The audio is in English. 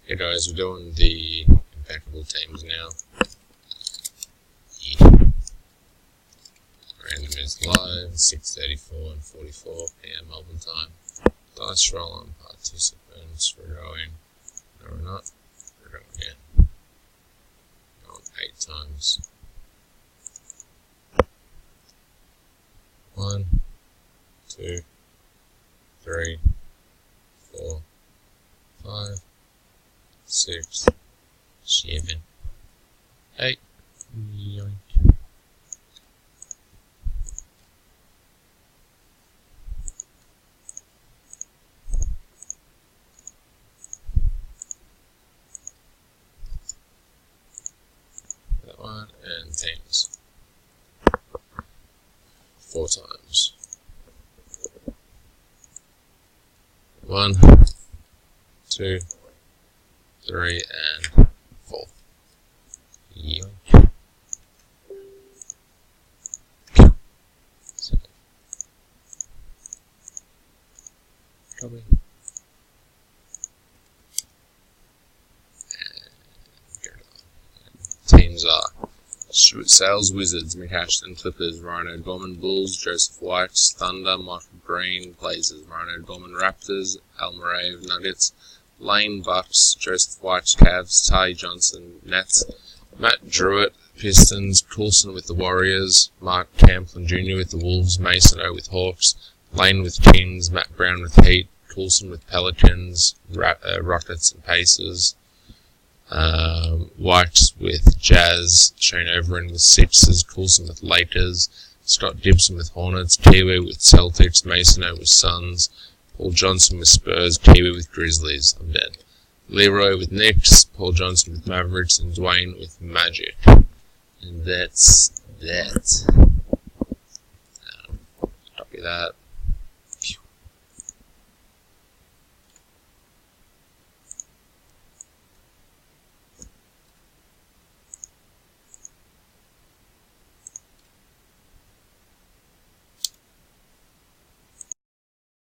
Hey guys, we're doing the impeccable teams now. Yeah. Random is live, 6:34 and 44 PM Melbourne time. Dice roll on participants. We're going. No, we're not. We're going again. Going 8 times. 1, 2, 3, 4, 5, 6, 7, 8. Yoink. That one, and teams. 4 times. 1, 2, 3, and 4. Yoink. Copy. Teams are Sales Wizards, McAshton Clippers, Rhino Gorman Bulls, Joseph White Thunder, Michael Green Blazers, Rhino Gorman Raptors, Almarave Nuggets, Lane Bucks, Joseph White Cavs, Ty Johnson Nets, Matt Druitt Pistons, Coulson with the Warriors, Mark Camplin Jr. with the Wolves, Mason O with Hawks, Lane with Kings, Matt Brown with Heat, Coulson with Pelicans, Rockets and Pacers, White with Jazz, Shane Overend with Sixers, Coulson with Lakers, Scott Gibson with Hornets, Kiwi with Celtics, Mason O with Suns, Paul Johnson with Spurs, Kiwi with Grizzlies. I'm dead. Leroy with Knicks, Paul Johnson with Mavericks, and Dwayne with Magic. And that's that. Copy that.